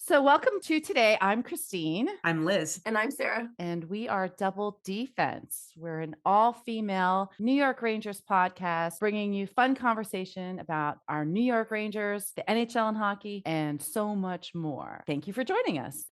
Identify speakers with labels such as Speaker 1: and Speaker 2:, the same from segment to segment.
Speaker 1: So, welcome to today. I'm Christine.
Speaker 2: I'm Liz.
Speaker 3: And I'm Sarah.
Speaker 1: And we are Double Defense. We're an all female New York Rangers podcast, bringing you fun conversation about our New York Rangers, the NHL and hockey, and so much more. Thank you for joining us.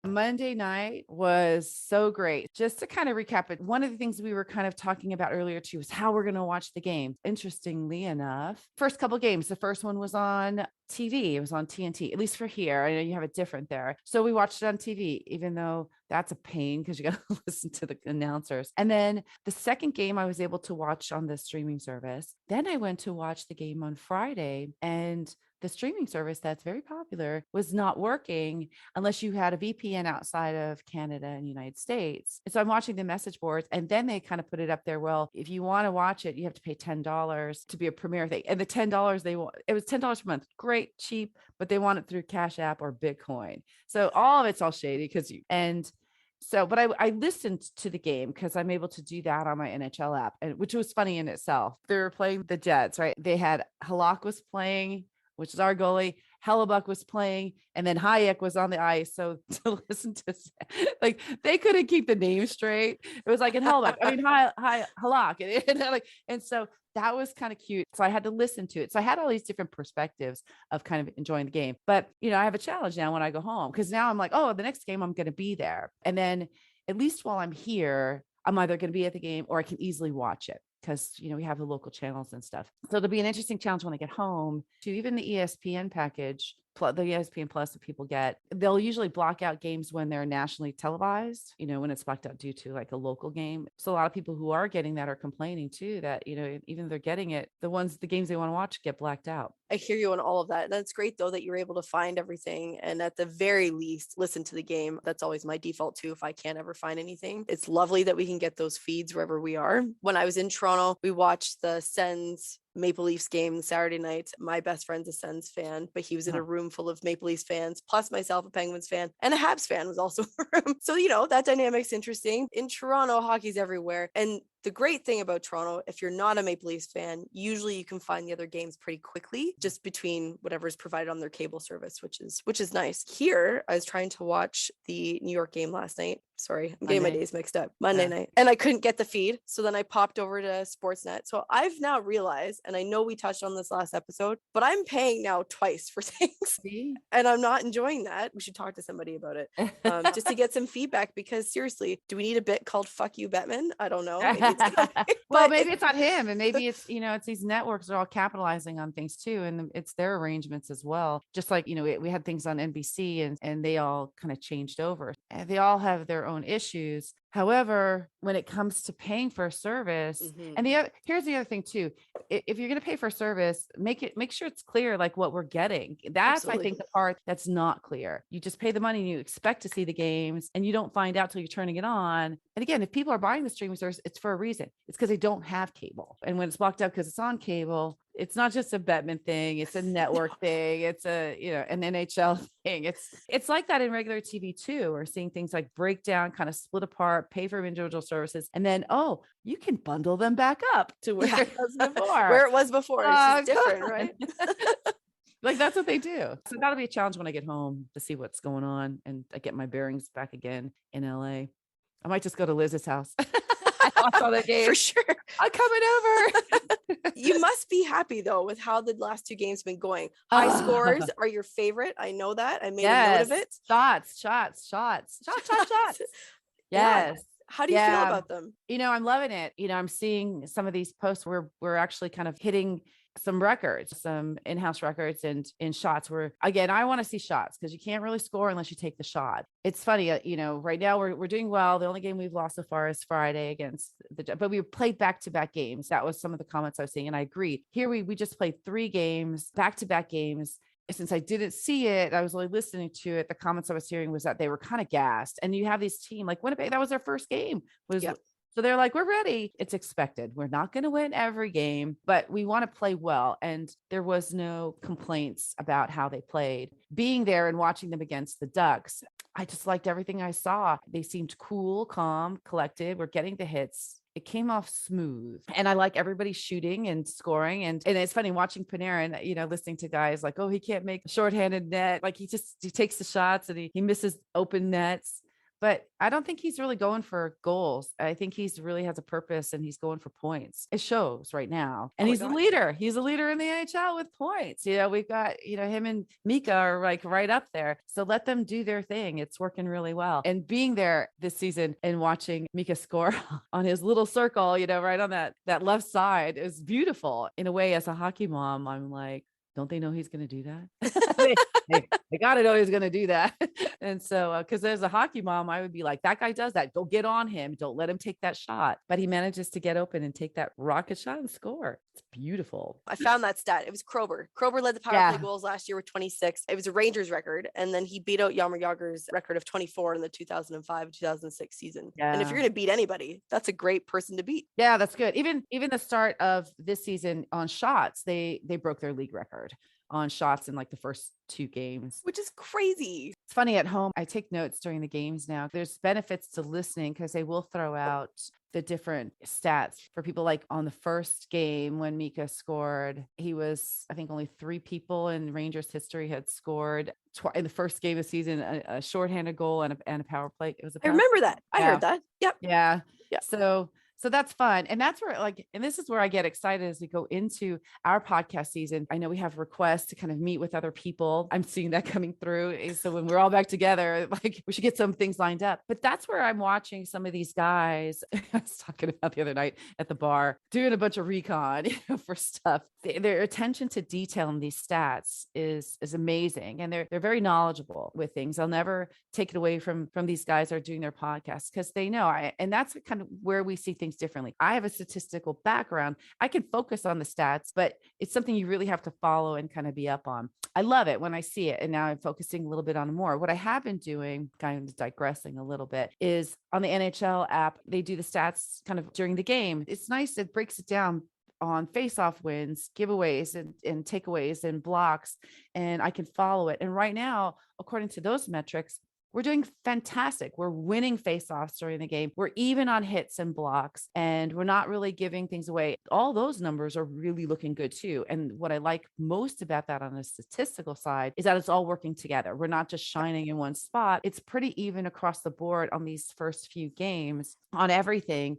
Speaker 1: Monday night was so great. Just to kind of recap it, one of the things we were kind of talking about earlier too was how we're going to watch the game. Interestingly enough, first couple games, the first one was on TV. It was on TNT, at least for here. I know you have it different there. So we watched it on TV, even though that's a pain because you got to listen to the announcers. And then the second game I was able to watch on the streaming service. Then I went to watch the game on Friday, and the streaming service that's very popular was not working unless you had a VPN outside of Canada and United States. And so I'm watching the message boards, and then they kind of put it up there. Well, if you want to watch it, you have to pay $10 to be a premiere thing. And the $10 it was $10 per month. Great, cheap, but they want it through Cash App or Bitcoin. So all of it's all shady but I listened to the game because I'm able to do that on my NHL app, which was funny in itself. They were playing the Jets, right? They had Halak was playing, which is our goalie. Hellebuck was playing, and then Hayek was on the ice. So to listen to, like, they couldn't keep the name straight. It was like in Hellebuck, Halak, and so that was kind of cute. So I had to listen to it. So I had all these different perspectives of kind of enjoying the game. But I have a challenge now when I go home, because now I'm like, oh, the next game I'm going to be there, and then at least while I'm here, I'm either going to be at the game or I can easily watch it, because we have the local channels and stuff. So it'll be an interesting challenge when I get home to even the ESPN package, the ESPN Plus that people get. They'll usually block out games when they're nationally televised, when it's blocked out due to like a local game. So a lot of people who are getting that are complaining too, that, even if they're getting it, the games they want to watch get blacked out.
Speaker 3: I hear you on all of that. That's great, though, that you're able to find everything and at the very least listen to the game. That's always my default, too, if I can't ever find anything. It's lovely that we can get those feeds wherever we are. When I was in Toronto, we watched the Sens Maple Leafs game Saturday night. My best friend's a Sens fan, but he was in a room full of Maple Leafs fans, plus myself, a Penguins fan, and a Habs fan was also in the room. So, that dynamic's interesting. In Toronto, hockey's everywhere. And the great thing about Toronto, if you're not a Maple Leafs fan, usually you can find the other games pretty quickly, just between whatever is provided on their cable service, which is nice. Here, I was trying to watch the New York game last night. Sorry, I'm getting my days mixed up. Monday night. And I couldn't get the feed. So then I popped over to Sportsnet. So I've now realized, and I know we touched on this last episode, but I'm paying now twice for things.
Speaker 1: See?
Speaker 3: And I'm not enjoying that. We should talk to somebody about it just to get some feedback, because seriously, do we need a bit called Fuck You Bettman? I don't know.
Speaker 1: Maybe it's not him, and maybe it's it's these networks are all capitalizing on things too, and it's their arrangements as well. Just like we had things on NBC, and they all kind of changed over, and they all have their own issues. However, when it comes to paying for a service, and here's the other thing too, if you're going to pay for a service, make sure it's clear, like what we're getting. That's Absolutely. I think the part that's not clear. You just pay the money and you expect to see the games, and you don't find out till you're turning it on. And again, if people are buying the streaming service, it's for a reason. It's because they don't have cable. And when it's blocked out because it's on cable, it's not just a Bettman thing. It's a network thing. It's an NHL thing. It's like that in regular TV too. We're seeing things like break down, kind of split apart, pay for individual services, and then you can bundle them back up to where it was before.
Speaker 3: Where it was before. It's different, right?
Speaker 1: Like that's what they do. So that'll be a challenge when I get home to see what's going on and I get my bearings back again in LA. I might just go to Liz's house. All the games.
Speaker 3: For sure.
Speaker 1: I'm coming over.
Speaker 3: You must be happy though with how the last two games have been going. High scores are your favorite. I know that. I made a note of it.
Speaker 1: Shots. Yes.
Speaker 3: Yeah. How do you feel about them?
Speaker 1: I'm loving it. I'm seeing some of these posts where we're actually kind of hitting some records, some in-house records, and in shots where, again, I want to see shots because you can't really score unless you take the shot. It's funny, right now we're doing well. The only game we've lost so far is Friday against but we played back-to-back games. That was some of the comments I was seeing. And I agree. Here we just played 3 games, back-to-back games. Since I didn't see it, I was only listening to it. The comments I was hearing was that they were kind of gassed. And you have these team like Winnipeg, that was their first game. So they're like, we're ready. It's expected. We're not going to win every game, but we want to play well. And there was no complaints about how they played. Being there and watching them against the Ducks, I just liked everything I saw. They seemed cool, calm, collected. We're getting the hits. It came off smooth. And I like everybody shooting and scoring. And it's funny watching Panarin, listening to guys like, oh, he can't make a shorthanded net. Like he takes the shots and he misses open nets. But I don't think he's really going for goals. I think he's really has a purpose and he's going for points. It shows right now. And he's a leader. He's a leader in the NHL with points. We've got, him and Mika are like right up there. So let them do their thing. It's working really well. And being there this season and watching Mika score on his little circle, right on that left side is beautiful. In a way, as a hockey mom, I'm like, don't they know he's going to do that? they got to know he's going to do that. And so, because as a hockey mom, I would be like, that guy does that. Go get on him. Don't let him take that shot. But he manages to get open and take that rocket shot and score. It's beautiful.
Speaker 3: I found that stat. It was Krober. Krober led the power play goals last year with 26. It was a Rangers record. And then he beat out Jaromir Jagr's record of 24 in the 2005-2006 season. Yeah. And if you're going to beat anybody, that's a great person to beat.
Speaker 1: Yeah, that's good. Even the start of this season on shots, they broke their league record on shots in like the first 2 games,
Speaker 3: which is crazy.
Speaker 1: It's funny at home. I take notes during the games now. There's benefits to listening because they will throw out the different stats for people. Like on the first game when Mika scored, he was, I think only 3 people in Rangers history had scored in the first game of the season, a shorthanded goal and a power play. It was
Speaker 3: I remember that. I heard that. Yep.
Speaker 1: Yeah. So that's fun. And that's where and this is where I get excited as we go into our podcast season. I know we have requests to kind of meet with other people. I'm seeing that coming through. So when we're all back together, we should get some things lined up. But that's where I'm watching some of these guys I was talking about the other night at the bar, doing a bunch of recon for stuff. Their attention to detail in these stats is amazing. And they're very knowledgeable with things. I'll never take it away from these guys that are doing their podcasts because they know. And that's kind of where we see things differently. I have a statistical background. I can focus on the stats, but it's something you really have to follow and kind of be up on. I love it when I see it. And now I'm focusing a little bit on more. What I have been doing, kind of digressing a little bit, is on the NHL app, they do the stats kind of during the game. It's nice. It breaks it down on face-off wins, giveaways and takeaways and blocks, and I can follow it. And right now, according to those metrics, we're doing fantastic. We're winning face-offs during the game. We're even on hits and blocks, and we're not really giving things away. All those numbers are really looking good too. And what I like most about that on the statistical side is that it's all working together. We're not just shining in one spot. It's pretty even across the board on these first few games on everything.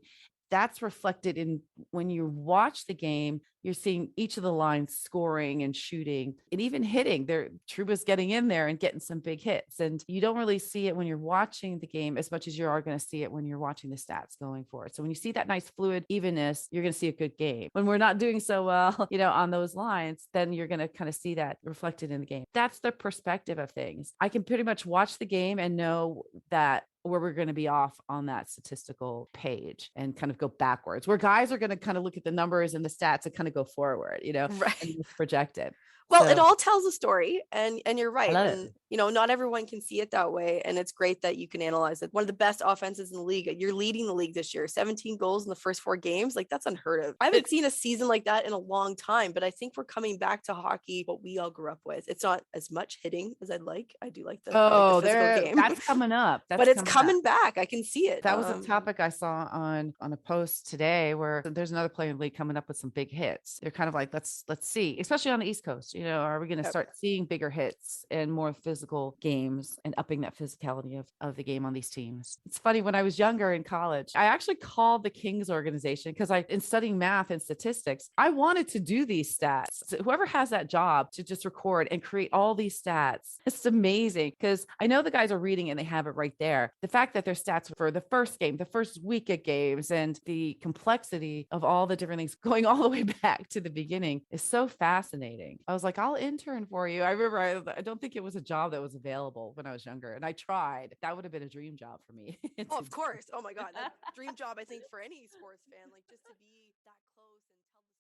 Speaker 1: That's reflected in when you watch the game, you're seeing each of the lines scoring and shooting and even hitting. Trouba's getting in there and getting some big hits. And you don't really see it when you're watching the game as much as you are going to see it when you're watching the stats going forward. So when you see that nice fluid evenness, you're going to see a good game. When we're not doing so well, on those lines, then you're going to kind of see that reflected in the game. That's the perspective of things. I can pretty much watch the game and know that where we're going to be off on that statistical page and kind of go backwards, where guys are going to kind of look at the numbers and the stats and kind of go forward,
Speaker 3: right,
Speaker 1: and project it.
Speaker 3: Well, it all tells a story, and you're right. And, not everyone can see it that way. And it's great that you can analyze it. One of the best offenses in the league. You're leading the league this year, 17 goals in the first 4 games. Like, that's unheard of. I haven't seen a season like that in a long time, but I think we're coming back to hockey, what we all grew up with. It's not as much hitting as I'd like. I do like the physical game.
Speaker 1: That's coming up.
Speaker 3: But it's coming back. I can see it.
Speaker 1: That was a topic I saw on a post today where there's another player in the league coming up with some big hits. They're kind of like, let's see, especially on the East Coast, are we going to start seeing bigger hits and more physical games and upping that physicality of the game on these teams? It's funny, when I was younger in college, I actually called the Kings organization because in studying math and statistics, I wanted to do these stats. So whoever has that job to just record and create all these stats, it's amazing because I know the guys are reading and they have it right there. The fact that their stats for the first game, the first week of games, and the complexity of all the different things going all the way back to the beginning is so fascinating. I was like, I'll intern for you. I remember I don't think it was a job that was available when I was younger, and I tried. That would have been a dream job for me.
Speaker 3: Oh, of course. Oh my God. That dream job, I think, for any sports fan, like just to be that close and tell the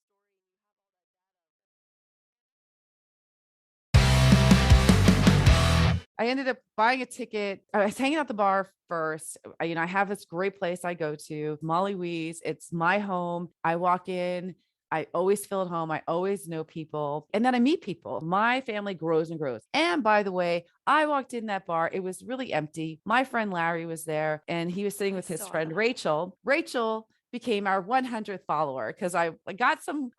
Speaker 3: story.
Speaker 1: I ended up buying a ticket. I was hanging out at the bar first. I have this great place I go to, Molly Wee's. It's my home. I walk in. I always feel at home. I always know people. And then I meet people. My family grows and grows. And by the way, I walked in that bar. It was really empty. My friend Larry was there and he was sitting
Speaker 3: I
Speaker 1: with his
Speaker 3: saw
Speaker 1: friend
Speaker 3: that.
Speaker 1: Rachel. Rachel became our 100th follower because I got someone,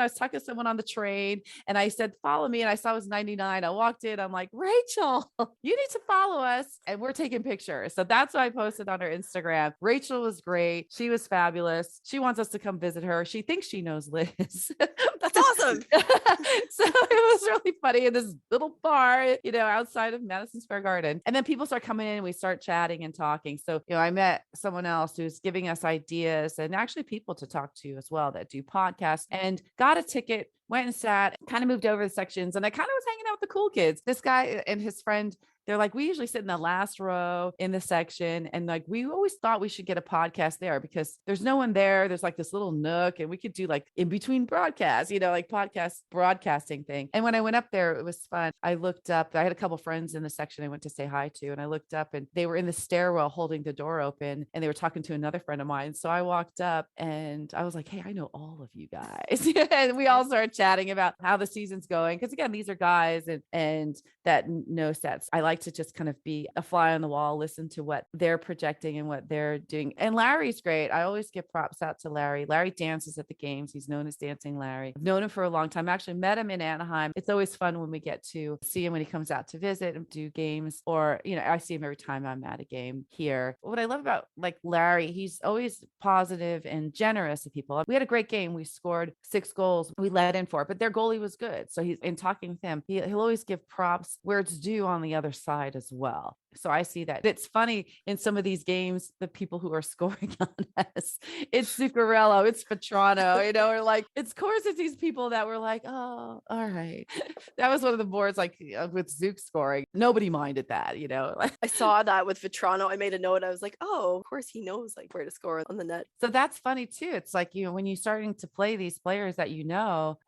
Speaker 1: I was talking to someone on the train and I said, follow me. And I saw it was 99. I walked in, I'm like, Rachel, you need to follow us. And we're taking pictures. So that's what I posted on her Instagram. Rachel was great. She was fabulous. She wants us to come visit her. She thinks she knows Liz.
Speaker 3: That's awesome.
Speaker 1: So it was really funny in this little bar, outside of Madison Square Garden. And then people start coming in and we start chatting and talking. So, I met someone else who's giving us ideas and actually people to talk to as well that do podcasts and got a ticket, went and sat, kind of moved over the sections. And I kind of was hanging out with the cool kids. This guy and his friend, they're like, we usually sit in the last row in the section. And like, we always thought we should get a podcast there because there's no one there. There's like this little nook and we could do like in between broadcasts, like podcast broadcasting thing. And when I went up there, it was fun. I looked up, I had a couple friends in the section I went to say hi to. And I looked up and they were in the stairwell holding the door open and they were talking to another friend of mine. So I walked up and I was like, hey, I know all of you guys. And we all started chatting about how the season's going. Cause again, these are guys and that know sets. I like to just kind of be a fly on the wall, listen to what they're projecting and what they're doing. And Larry's great. I always give props out to Larry. Larry dances at the games. He's known as Dancing Larry. I've known him for a long time. I actually met him in Anaheim. It's always fun when we get to see him when he comes out to visit and do games, or, I see him every time I'm at a game here. What I love about like Larry, he's always positive and generous to people. We had a great game. We scored 6 goals. We let in 4, but their goalie was good. So he's in talking with him, he'll always give props where it's due on the other side as well. So I see that. It's funny in some of these games, the people who are scoring on us, it's Zuccarello, it's Petrano, or like, it's of course it's these people that were like, oh, all right. That was one of the boards like with Zook scoring. Nobody minded that,
Speaker 3: I saw that with Vetrano. I made a note. I was like, oh, of course he knows like where to score on the net.
Speaker 1: So that's funny too. It's like, when you're starting to play these players that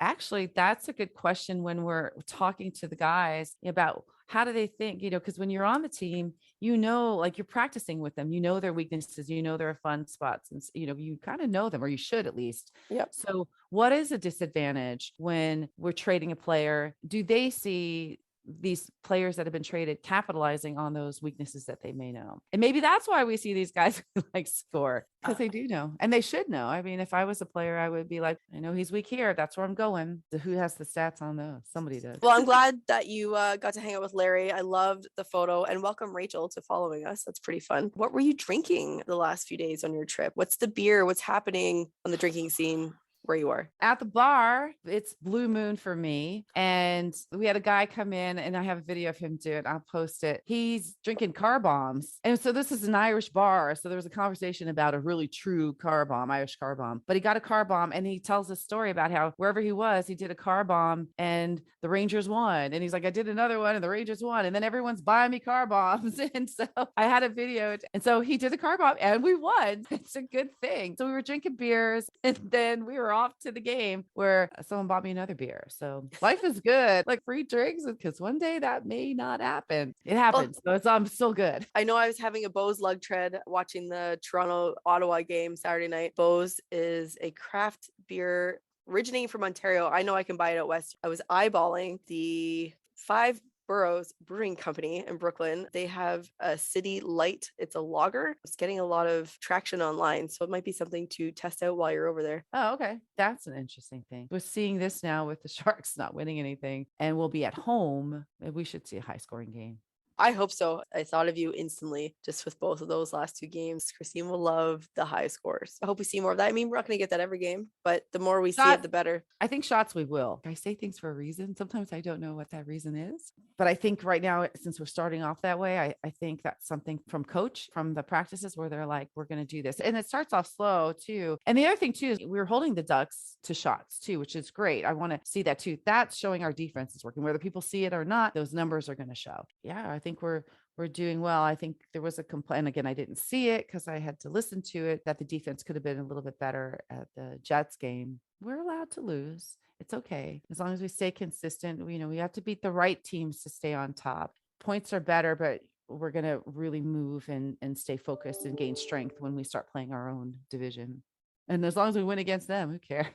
Speaker 1: actually that's a good question when we're talking to the guys about how do they think, because when you're on the team, like you're practicing with them, their weaknesses, their fun spots, and you kind of know them, or you should at least.
Speaker 3: Yep.
Speaker 1: So what is a disadvantage when we're trading a player? Do they see these players that have been traded capitalizing on those weaknesses that they may know? And maybe that's why we see these guys like score, because they do know and they should know. I mean, if I was a player, I would be like, I know he's weak here. That's where I'm going. Who has the stats on those? Somebody does.
Speaker 3: Well, I'm glad that you got to hang out with Larry. I loved the photo, and welcome Rachel to following us. That's pretty fun. What were you drinking the last few days on your trip? What's the beer? What's happening on the drinking scene where you are?
Speaker 1: At the bar, it's Blue Moon for me. And we had a guy come in and I have a video of him do it. I'll post it. He's drinking car bombs. And so this is an Irish bar. So there was a conversation about a really true car bomb, Irish car bomb. But he got a car bomb and he tells a story about how wherever he was, he did a car bomb and the Rangers won. And he's like, I did another one and the Rangers won. And then everyone's buying me car bombs. And so I had a video. And so he did a car bomb and we won. It's a good thing. So we were drinking beers and then we were off to the game where someone bought me another beer. So life is good, like free drinks, because one day that may not happen. It happens. So I'm still good.
Speaker 3: I know I was having a Bose lug tread watching the Toronto Ottawa game Saturday night. Bose is a craft beer originating from Ontario. I know I can buy it out west. I was eyeballing the 5 Boroughs Brewing Company in Brooklyn. They have a City Light. It's a lager. It's getting a lot of traction online. So it might be something to test out while you're over there.
Speaker 1: Oh, okay. That's an interesting thing. We're seeing this now with the Sharks not winning anything and we'll be at home. We should see a high scoring game.
Speaker 3: I hope so. I thought of you instantly just with both of those last 2 games. Christine will love the high scores. I hope we see more of that. I mean, we're not going to get that every game, but the more we see it, the better.
Speaker 1: I think shots we will. I say things for a reason. Sometimes I don't know what that reason is. But I think right now, since we're starting off that way, I think that's something from coach, from the practices where they're like, we're going to do this. And it starts off slow too. And the other thing too, is we're holding the Ducks to shots too, which is great. I want to see that too. That's showing our defense is working. Whether people see it or not, those numbers are going to show. Yeah, I think we're doing well. I think there was a complaint. Again, I didn't see it because I had to listen to it, that the defense could have been a little bit better at the Jets game. We're allowed to lose. It's okay. As long as we stay consistent, we have to beat the right teams to stay on top. Points are better, but we're going to really move and stay focused and gain strength when we start playing our own division. And as long as we win against them, who cares?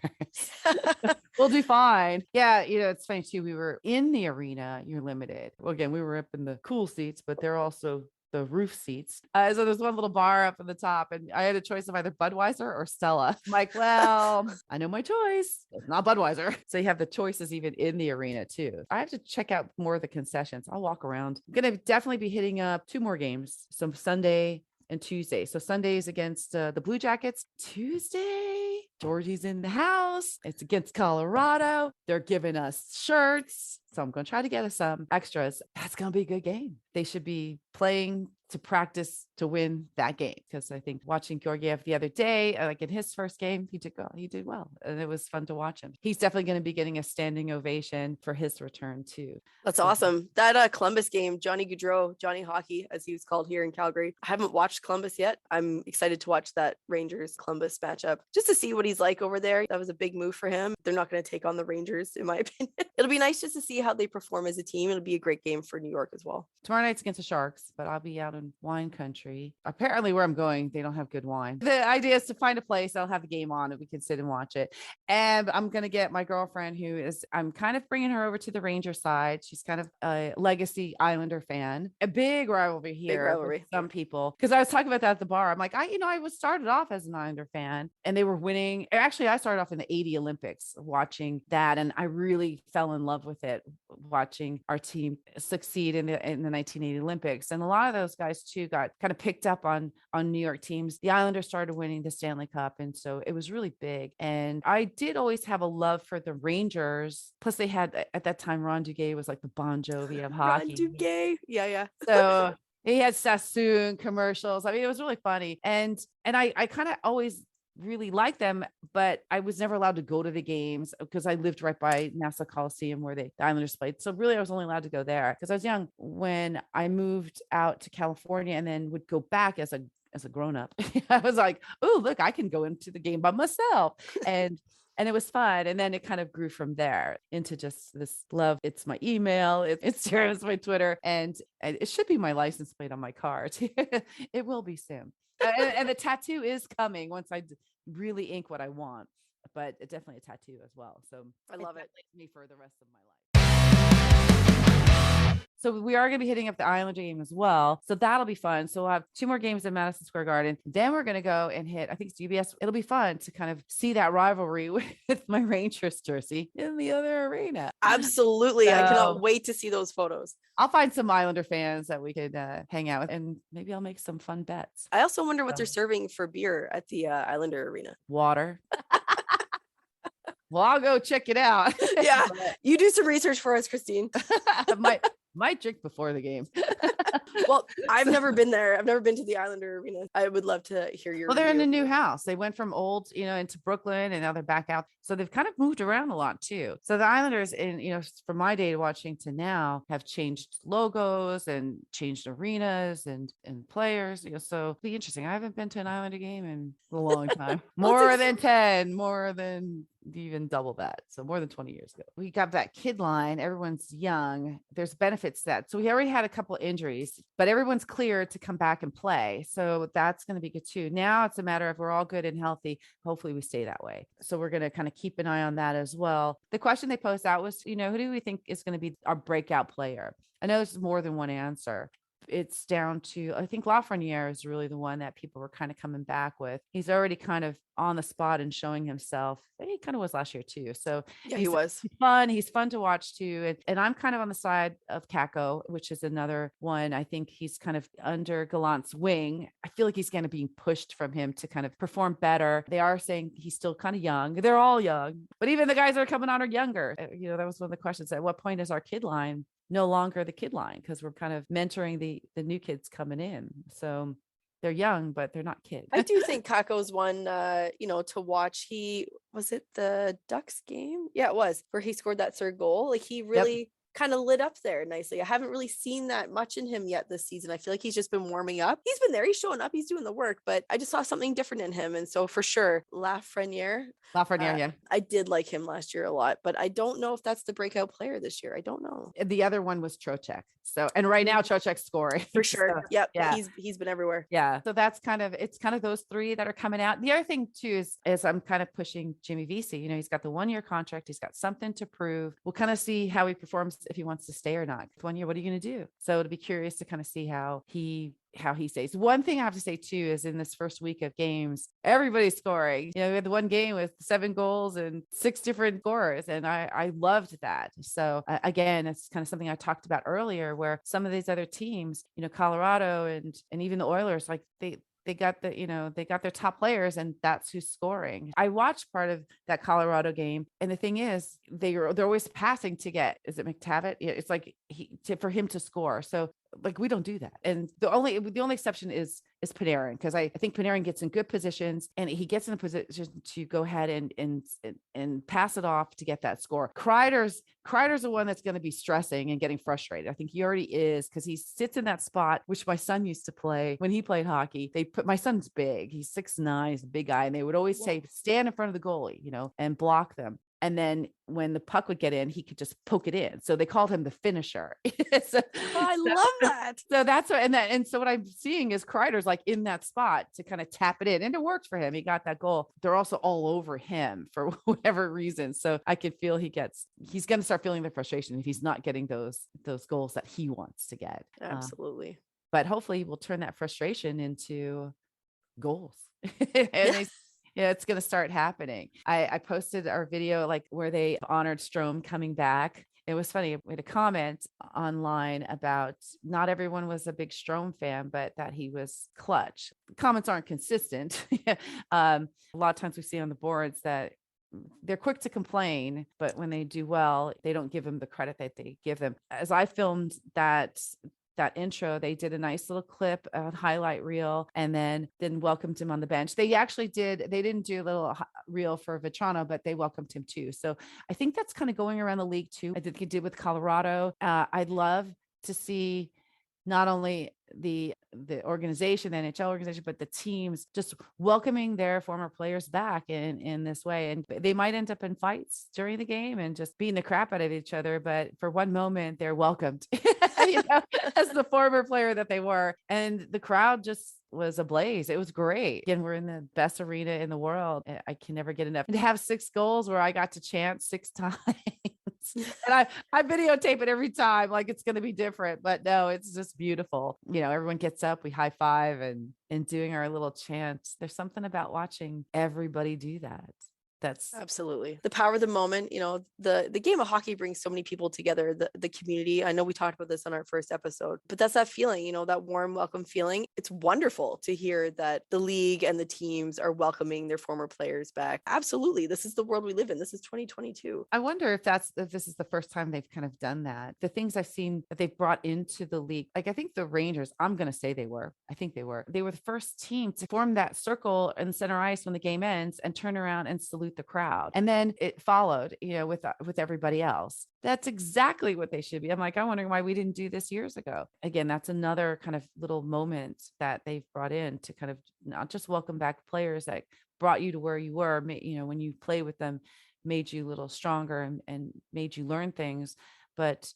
Speaker 1: We'll do fine. Yeah, it's funny too. We were in the arena, you're limited. Well, again, we were up in the cool seats, but they're also the roof seats. So there's one little bar up at the top, and I had a choice of either Budweiser or Stella. I'm like, well, I know my choice. It's not Budweiser. So you have the choices even in the arena too. I have to check out more of the concessions. I'll walk around. I'm going to definitely be hitting up 2 more games. So Sunday and Tuesday. So Sundays against the Blue Jackets. Tuesday, Georgie's in the house. It's against Colorado. They're giving us shirts. So I'm going to try to get us some extras. That's going to be a good game. They should be playing to practice to win that game. Because I think watching Georgiev the other day, like in his first game, he did well. And it was fun to watch him. He's definitely going to be getting a standing ovation for his return too.
Speaker 3: That's awesome. That Columbus game, Johnny Gaudreau, Johnny Hockey, as he was called here in Calgary. I haven't watched Columbus yet. I'm excited to watch that Rangers Columbus matchup just to see what he's like over there. That was a big move for him. They're not going to take on the Rangers, in my opinion. It'll be nice just to see how they perform as a team. It'll be a great game for New York as well.
Speaker 1: Tomorrow night's against the Sharks, but I'll be out in wine country. Apparently where I'm going, they don't have good wine. The idea is to find a place that'll have the game on and we can sit and watch it. And I'm going to get my girlfriend I'm kind of bringing her over to the Ranger side. She's kind of a legacy Islander fan. A big rivalry here. Big rivalry. With some people. Because I was talking about that at the bar. I'm like, I was started off as an Islander fan and they were winning. Actually, I started off in the 80 Olympics watching that. And I really fell in love with it, watching our team succeed in the 1980 Olympics. And a lot of those guys too got kind of picked up on New York teams. The Islanders started winning the Stanley Cup. And so it was really big. And I did always have a love for the Rangers. Plus they had at that time, Ron Duguay was like the Bon Jovi of hockey.
Speaker 3: Ron Duguay. Yeah.
Speaker 1: So he had Sassoon commercials. I mean, it was really funny. And I kind of always really liked them, but I was never allowed to go to the games because I lived right by Nassau Coliseum where the Islanders played. So really I was only allowed to go there because I was young when I moved out to California and then would go back as a grown-up. I was like, oh, look, I can go into the game by myself. And it was fun. And then it kind of grew from there into just this love. It's my email, it's Instagram, it's my Twitter, and it should be my license plate on my car too. It will be soon. And the tattoo is coming once I really ink what I want, but definitely a tattoo as well. So
Speaker 3: I love it.
Speaker 1: Me for the rest of my life. So we are going to be hitting up the Islander game as well. So that'll be fun. So we'll have 2 more games in Madison Square Garden. Then we're going to go and hit, I think it's UBS. It'll be fun to kind of see that rivalry with my Rangers jersey in the other arena.
Speaker 3: Absolutely. So, I cannot wait to see those photos.
Speaker 1: I'll find some Islander fans that we could hang out with, and maybe I'll make some fun bets.
Speaker 3: I also wonder what they're serving for beer at the Islander arena.
Speaker 1: Water. Well, I'll go check it out.
Speaker 3: Yeah. You do some research for us, Christine.
Speaker 1: Might drink before the game.
Speaker 3: Well, I've never been there. I've never been to the Islander arena. I would love to hear your.
Speaker 1: Well, they're in a new house. They went from old, into Brooklyn, and now they're back out. So they've kind of moved around a lot too. So the Islanders, from my day watching to now, have changed logos and changed arenas and players. So it'll be interesting. I haven't been to an Islander game in a long time. More than 10, more than even double that. So more than 20 years ago. We got that kid line. Everyone's young. There's benefits to that. So we already had a couple injuries, but everyone's cleared to come back and play. So that's going to be good too. Now it's a matter of we're all good and healthy. Hopefully we stay that way. So we're going to kind of keep an eye on that as well. The question they posed out was, who do we think is going to be our breakout player? I know there's more than one answer. It's down to, I think Lafreniere is really the one that people were kind of coming back with. He's already kind of on the spot and showing himself. He kind of was last year too. So
Speaker 3: yeah, he was
Speaker 1: fun. He's fun to watch too. And I'm kind of on the side of Kako, which is another one. I think he's kind of under Gallant's wing. I feel like he's kind of being pushed from him to kind of perform better. They are saying he's still kind of young. They're all young, but even the guys that are coming on are younger. That was one of the questions. At what point is our kid line no longer the kid line? Because we're kind of mentoring the new kids coming in. So they're young, but they're not kids.
Speaker 3: I do think Kako's one, to watch. Was it the Ducks game? Yeah, it was, where he scored that third goal. Like he really kind of lit up there nicely. I haven't really seen that much in him yet this season. I feel like he's just been warming up. He's been there, he's showing up, he's doing the work, but I just saw something different in him. And so for sure, Lafreniere,
Speaker 1: Yeah.
Speaker 3: I did like him last year a lot, but I don't know if that's the breakout player this year. I don't know.
Speaker 1: The other one was Trocheck. So, and right now Trocheck's scoring.
Speaker 3: For sure.
Speaker 1: So,
Speaker 3: yep.
Speaker 1: Yeah.
Speaker 3: He's been everywhere.
Speaker 1: Yeah. So that's it's kind of those three that are coming out. The other thing too is I'm kind of pushing Jimmy Vesey. He's got the 1-year contract. He's got something to prove. We'll kind of see how he performs, if he wants to stay or not. 1 year, what are you going to do? So it'll be curious to kind of see how he stays. One thing I have to say too is in this first week of games, everybody's scoring. We had the one game with 7 goals and 6 different scorers, and I loved that. So again, it's kind of something I talked about earlier, where some of these other teams, Colorado and even the Oilers, like they got their top players, and that's who's scoring. I watched part of that Colorado game, and the thing is, they're always passing to get, is it McTavish? Yeah, it's like for him to score. So like we don't do that. And the only exception is Panarin, because I think Panarin gets in good positions, and he gets in a position to go ahead and pass it off to get that score. Kreider's the one that's going to be stressing and getting frustrated. I think he already is, because he sits in that spot, which my son used to play when he played hockey. My son's big. He's 6'9", he's a big guy. And they would always say, stand in front of the goalie, and block them. And then when the puck would get in, he could just poke it in. So they called him the finisher.
Speaker 3: I love that.
Speaker 1: So that's what, and so what I'm seeing is Kreider's like in that spot to kind of tap it in, and it worked for him. He got that goal. They're also all over him for whatever reason. So I could feel he's going to start feeling the frustration if he's not getting those goals that he wants to get.
Speaker 3: Absolutely.
Speaker 1: But hopefully we'll turn that frustration into goals. It's going to start happening. I posted our video, like where they honored Strome coming back. It was funny. We had a comment online about not everyone was a big Strome fan, but that he was clutch. The comments aren't consistent. A lot of times we see on the boards that they're quick to complain, but when they do well, they don't give them the credit that they give them. As I filmed that intro, they did a nice little clip, a highlight reel, and then welcomed him on the bench. They didn't do a little reel for Vetrano, but they welcomed him too. So I think that's kind of going around the league too. I think he did with Colorado. I'd love to see not only the organization, the NHL organization, but the teams just welcoming their former players back in this way. And they might end up in fights during the game and just beating the crap out of each other. But for one moment, they're welcomed, as the former player that they were. And the crowd just was ablaze. It was great. Again, we're in the best arena in the world. I can never get enough. And to have 6 goals where I got to chant 6 times. And I videotape it every time, like it's going to be different, but no, it's just beautiful. Everyone gets up, we high five and doing our little chants. There's something about watching everybody do that. That's
Speaker 3: absolutely the power of the moment. The game of hockey brings so many people together, the community. I know we talked about this on our first episode, but that's that feeling, that warm welcome feeling. It's wonderful to hear that the league and the teams are welcoming their former players back. Absolutely. This is the world we live in. This is 2022.
Speaker 1: I wonder if this is the first time they've kind of done that. The things I've seen that they've brought into the league, like I think the Rangers, I'm going to say they were the first team to form that circle in center ice when the game ends and turn around and salute the crowd. And then it followed, with everybody else. That's exactly what they should be. I'm wondering why we didn't do this years ago. Again, that's another kind of little moment that they've brought in to kind of not just welcome back players that brought you to where you were, when you play with them, made you a little stronger and made you learn things, but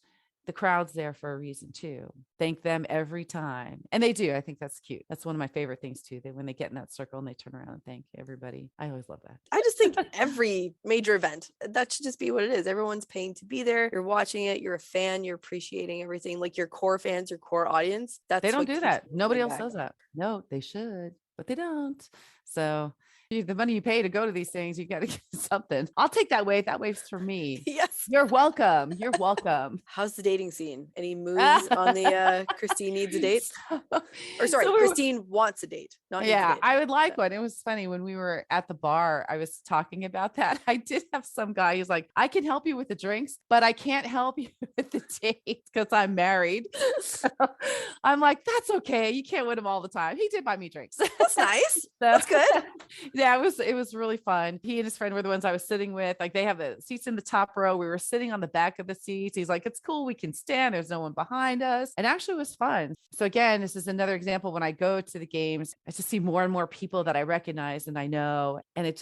Speaker 1: the crowd's there for a reason too. Thank them every time. And they do. I think that's cute. That's one of my favorite things too. When they get in that circle and they turn around and thank everybody. I always love that.
Speaker 3: I just think every major event, that should just be what it is. Everyone's paying to be there. You're watching it. You're a fan. You're appreciating everything. Like your core fans, your core audience.
Speaker 1: They don't do that. Nobody else does that. No, they should, but they don't. So the money you pay to go to these things, you got to get something. I'll take that wave. That wave's for me.
Speaker 3: Yes.
Speaker 1: You're welcome. You're welcome.
Speaker 3: How's the dating scene? Any moves on the Christine needs a date? Or sorry, Christine wants a date. Not
Speaker 1: yeah,
Speaker 3: a date.
Speaker 1: I would like one. It was funny when we were at the bar, I was talking about that. I did have some guy who's like, I can help you with the drinks, but I can't help you with the date because I'm married. So I'm like, that's okay. You can't win them all the time. He did buy me drinks.
Speaker 3: That's nice. That's good.
Speaker 1: Yeah, it was really fun. He and his friend were the ones I was sitting with. Like they have the seats in the top row. We were were sitting on the back of the seats. He's like, it's cool. We can stand. There's no one behind us. And actually it was fun. So again, this is another example when I go to the games, I just see more and more people that I recognize and I know, and it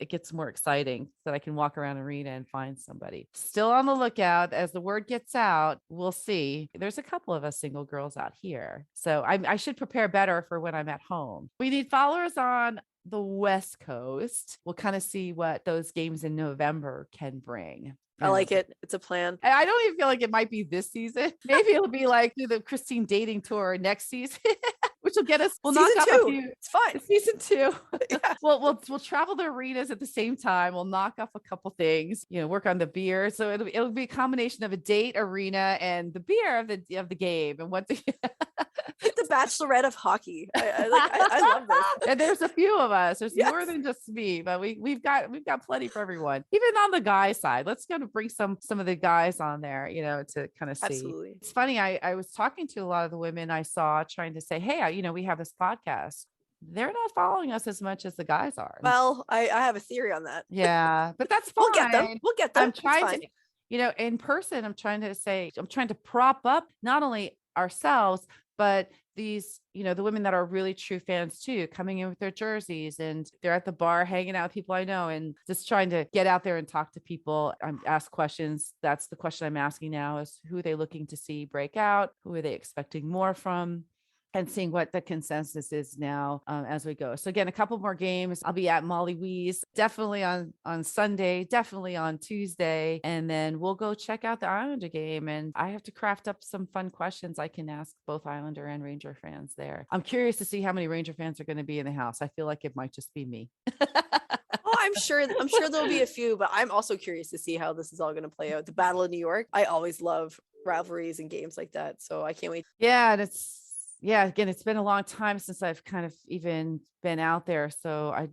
Speaker 1: gets more exciting that I can walk around the arena and find somebody. Still on the lookout as the word gets out. We'll see. There's a couple of us single girls out here. So I should prepare better for when I'm at home. We need followers on the West Coast. We'll kind of see what those games in November can bring.
Speaker 3: I like it. It's a plan.
Speaker 1: I don't even feel like it might be this season. Maybe it'll be like the Christine dating tour next season, which will get us. We'll
Speaker 3: season
Speaker 1: knock
Speaker 3: two.
Speaker 1: off a few.
Speaker 3: It's fine.
Speaker 1: Season 2.
Speaker 3: Yeah.
Speaker 1: We'll travel the arenas at the same time. We'll knock off a couple things. Work on the beer. So it'll be a combination of a date, arena, and the beer of the game. And what the
Speaker 3: the Bachelorette of hockey. I love this.
Speaker 1: And there's a few of us. There's
Speaker 3: Yes.
Speaker 1: more than just me, but we've got plenty for everyone. Even on the guy side, let's go to bring some of the guys on there, to kind of see.
Speaker 3: Absolutely.
Speaker 1: It's funny. I was talking to a lot of the women I saw trying to say, hey, we have this podcast. They're not following us as much as the guys are.
Speaker 3: Well, I have a theory on that.
Speaker 1: Yeah, but that's fine.
Speaker 3: We'll get them.
Speaker 1: I'm trying to, in person, I'm trying to prop up not only ourselves, but these, the women that are really true fans too, coming in with their jerseys and they're at the bar hanging out with people I know and just trying to get out there and talk to people. Ask questions. That's the question I'm asking now is who are they looking to see break out? Who are they expecting more from? And seeing what the consensus is now as we go. So again, a couple more games. I'll be at Molly Wee's definitely on Sunday, definitely on Tuesday. And then we'll go check out the Islander game. And I have to craft up some fun questions I can ask both Islander and Ranger fans there. I'm curious to see how many Ranger fans are going to be in the house. I feel like it might just be me.
Speaker 3: Oh, I'm sure there'll be a few, but I'm also curious to see how this is all going to play out. The Battle of New York. I always love rivalries and games like that. So I can't wait.
Speaker 1: Yeah. And again, it's been a long time since I've kind of even been out there. So I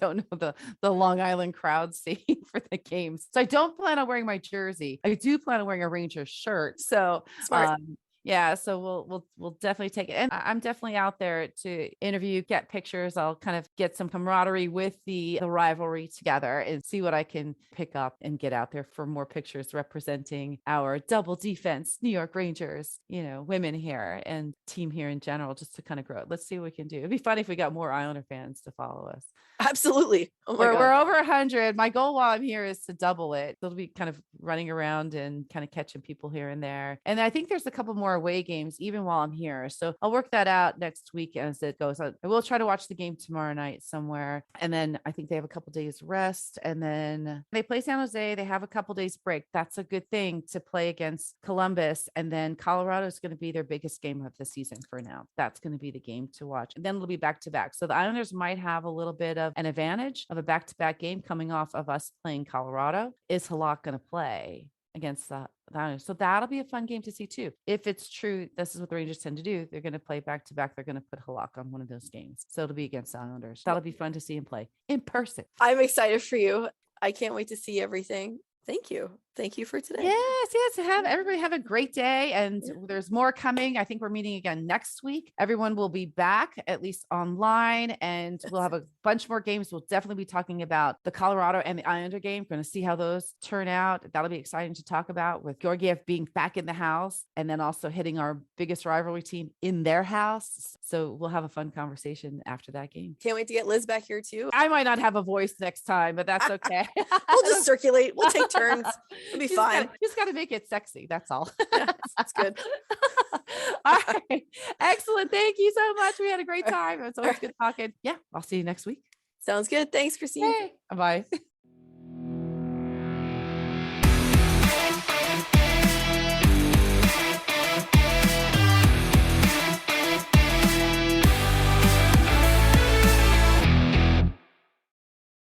Speaker 1: don't know the Long Island crowd scene for the games. So I don't plan on wearing my jersey. I do plan on wearing a Ranger shirt. So
Speaker 3: Smart.
Speaker 1: yeah, so we'll definitely take it. And I'm definitely out there to interview, get pictures. I'll kind of get some camaraderie with the rivalry together and see what I can pick up and get out there for more pictures representing our double defense New York Rangers, women here and team here in general, just to kind of grow it. Let's see what we can do. It'd be fun if we got more Islander fans to follow us.
Speaker 3: Absolutely. Oh my God.
Speaker 1: We're over 100. My goal while I'm here is to double it. It'll be kind of running around and kind of catching people here and there. And I think there's a couple more away games even while I'm here. So I'll work that out next week as it goes on. I will try to watch the game tomorrow night somewhere. And then I think they have a couple days rest. And then they play San Jose. They have a couple days break. That's a good thing to play against Columbus. And then Colorado is going to be their biggest game of the season for now. That's going to be the game to watch. And then it'll be back to back. So the Islanders might have a little bit of an advantage of a back-to-back game coming off of us playing Colorado. Is Halak going to play against the Islanders? So that'll be a fun game to see too. If it's true, this is what the Rangers tend to do. They're going to play back-to-back. They're going to put Halak on one of those games. So it'll be against the Islanders. That'll be fun to see him play in person.
Speaker 3: I'm excited for you. I can't wait to see everything. Thank you. Thank you for today.
Speaker 1: Yes. Everybody have a great day. And there's more coming. I think we're meeting again next week. Everyone will be back, at least online, and we'll have a bunch more games. We'll definitely be talking about the Colorado and the Islander game. We're going to see how those turn out. That'll be exciting to talk about with Georgiev being back in the house and then also hitting our biggest rivalry team in their house. So we'll have a fun conversation after that game.
Speaker 3: Can't wait to get Liz back here too.
Speaker 1: I might not have a voice next time, but that's okay.
Speaker 3: We'll just circulate. We'll take turns. It'll be fine.
Speaker 1: Just got to make it sexy. That's all.
Speaker 3: Yeah, that's good.
Speaker 1: All right. Excellent. Thank you so much. We had a great time. It's always good talking. Yeah. I'll see you next week.
Speaker 3: Sounds good. Thanks, Christine.
Speaker 1: Hey. Bye.